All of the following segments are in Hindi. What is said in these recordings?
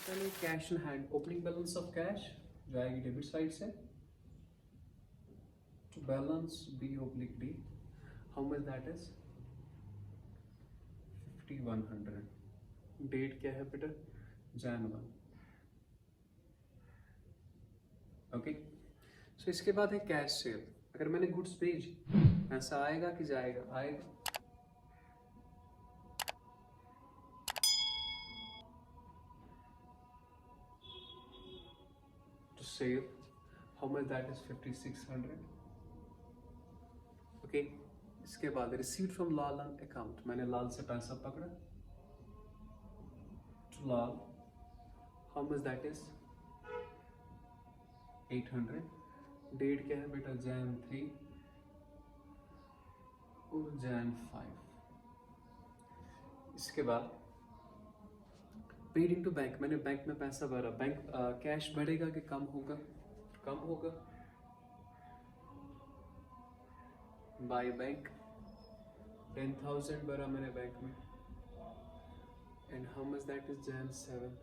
पहले cash in hand, opening balance of cash जो आएगी डेबिट साइड से, to balance b oblique d, how much that is 5100। Date क्या है बेटा, Jan 1। ओके, सो इसके बाद है कैश सेल। अगर मैंने गुड्स भेजी, पैसा आएगा कि जाएगा, आएगा। To save, how much that is 5600। Okay, इसके बाद रिसीव्ड फ्रॉम लाल अकाउंट, मैंने लाल से पैसा पकड़ा, to Lal, how much that is 800। Date क्या है बेटा, Jan 3 और Jan 5। इसके बाद पेड इनटू बैंक, मैंने बैंक में पैसा भरा, बैंक कैश बढ़ेगा कि कम होगा, कम होगा, बाय बैंक 10,000 भरा मैंने बैंक में, and how much that is Jan 7।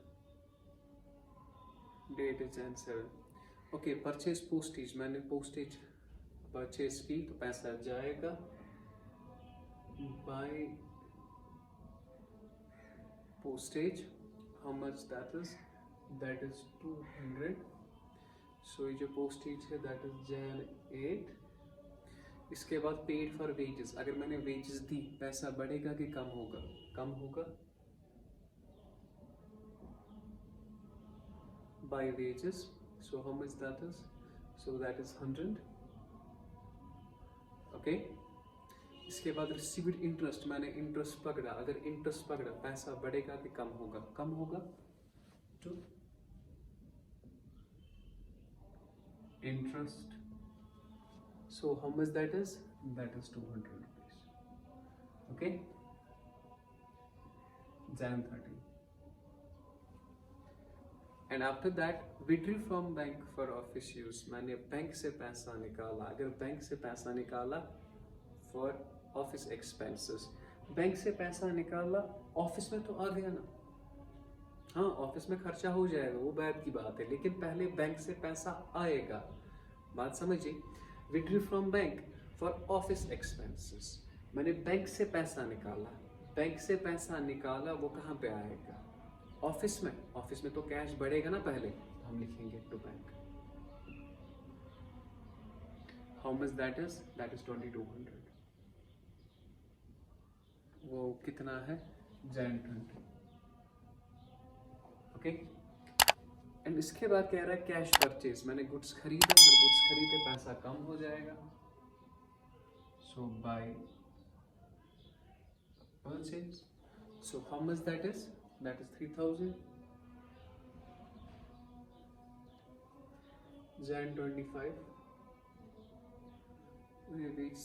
Date is Jan 7। Okay, purchase postage, मैंने पोस्टेज परचेज की तो पैसा जाएगा, by postage, how much that is 200। so ये जो postage है that is Jan 8। इसके बाद paid for wages, अगर मैंने wages दी, पैसा बढ़ेगा कि कम होगा, कम होगा, by wages, so how much that is, so that is 100। okay, इसके बाद रिसीव्ड इंटरेस्ट, मैंने इंटरेस्ट पकड़ा, अगर इंटरेस्ट पकड़ा, पैसा बढ़ेगा कि कम होगा, कम होगा, to interest, so how much that is 200 rupees. Okay, Jan 13। And after that withdraw from bank for office use, मैंने बैंक से पैसा निकाला, अगर बैंक से पैसा निकाला फॉर ऑफिस एक्सपेंसेस, बैंक से पैसा निकाला, ऑफिस में तो आ गया ना, हाँ ऑफिस में खर्चा हो जाएगा, वो बात की बात है, लेकिन पहले बैंक से पैसा आएगा, बात समझिए। Withdraw from bank for office expenses, मैंने बैंक से पैसा निकाला, बैंक से पैसा निकाला, वो कहाँ पे आएगा, ऑफिस में, ऑफिस में तो कैश बढ़ेगा ना, पहले हम लिखेंगे to bank, how much that is 2200। वो कितना है, Jan 20। ओके, एंड इसके बाद कह रहा है कैश परचेज, मैंने गुड्स खरीदे, अगर गुड्स खरीदे पैसा कम हो जाएगा, so buy purchase, so how much that is 3000। Jan 25। ये बीच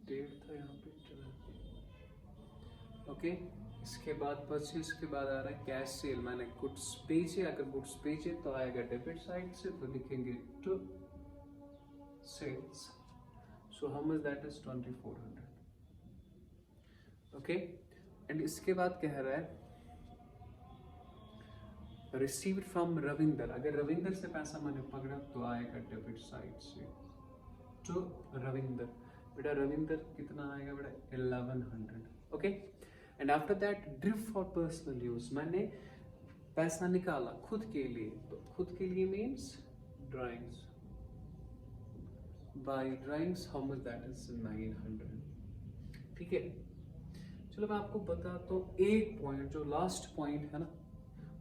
डेट था यहाँ पे, ओके, इसके बाद परचेज के बाद आ रहा है कैश सेल, मैंने गुड्स बेचे, अगर गुड्स बेचे तो आएगा डेबिट साइड से, तो लिखेंगे to sales, so how much that is 2400। Okay, and इसके बाद कह रहा है रिसीव्ड फ्रॉम रविंदर, अगर रविंदर से पैसा मैंने पकड़ा तो आएगा डेबिट साइड से टू रविंदर, बेटा रविंदर कितना आएगा बेटा 1100। Okay, and after that drift for personal use, मैंने पैसा निकाला खुद के लिए, तो खुद के लिए means drawings, by drawings, how much that is 900। ठीक है, चलो मैं आपको बताता हूँ एक पॉइंट, जो लास्ट पॉइंट है ना,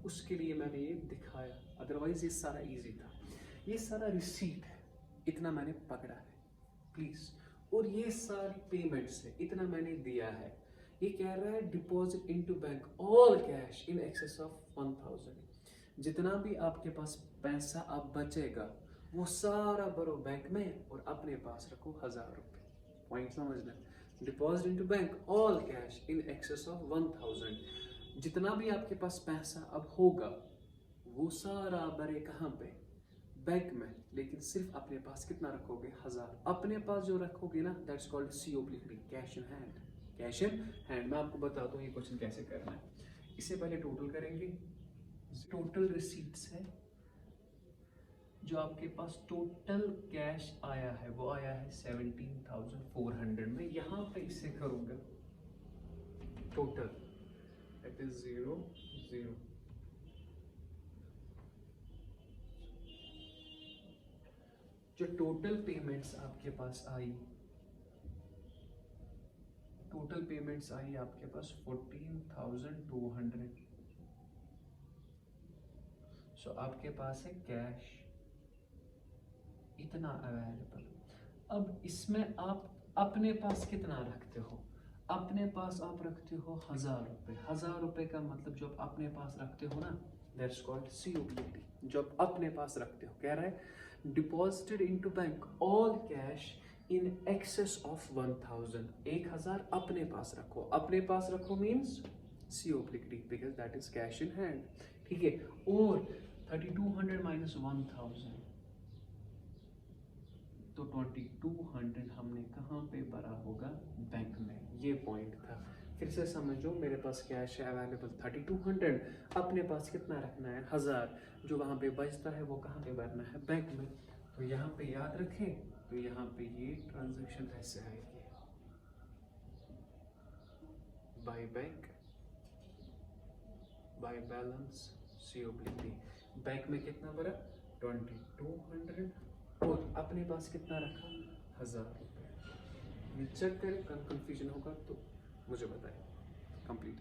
उसके लिए मैंने ये दिखाया, अदरवाइज ये सारा इजी था, ये सारा रिसीट है, इतना मैंने पकड़ा है प्लीज, और ये सारी पेमेंट्स है, इतना मैंने दिया है। ये कह रहा है deposit into bank all cash in excess of 1000, जितना भी आपके पास पैसा अब बचेगा वो सारा भरो बैंक में और अपने पास रखो 1000 रुपये। पॉइंट समझना, deposit into bank all cash in excess of 1000, जितना भी आपके पास पैसा अब होगा वो सारा भरे कहाँ पे, बैंक में, लेकिन सिर्फ अपने पास कितना रखोगे 1000, अपने पास जो रखोगे ना, that's called COBD, cash in hand, cash in hand. मैं आपको बताता हूँ ये क्वेश्चन कैसे करना है। इससे पहले टोटल करेंगे, टोटल रिसीट्स है, जो आपके पास टोटल कैश आया है वो आया है 17,400 में। यहां पे इसे करूंगा टोटल, इट इज 0 0। जो टोटल पेमेंट्स आपके पास आई, टोटल पेमेंट्स आई आपके पास 14,200। सो आपके पास है कैश इतना अवेलेबल। अब इसमें आप अपने पास कितना रखते हो? अपने पास आप रखते हो 1,000 रुपये। 1,000 रुपये का मतलब जो आप अपने पास रखते हो ना, दैट्स कॉल्ड COPD। जो आप अपने पास रखते हो, कह रहा है deposited into bank all cash in excess of 1,000। 1,000 अपने पास रखो। अपने पास रखो means COPD because that is cash in hand, ठीक है। और 3,200 माइनस 1,000 तो 2,200 हमने कहाँ पे भरा होगा? बैंक में। ये पॉइंट था। फिर से समझो, मेरे पास कैश है अवेलेबल 3,200, अपने पास कितना रखना है? 1,000। जो वहाँ पे बचता है वो कहाँ पे भरना है? बैंक में। तो यहाँ पे याद रखें, तो यहाँ पे ये ट्रांजैक्शन ऐसे आएगी, by bank, by balance, COPD। Bank में कितना भरा? 2,200। और अपने पास कितना रखा? 1,000 रुपये। चेक करें, कंफ्यूजन होगा तो मुझे बताएं। कंप्लीट।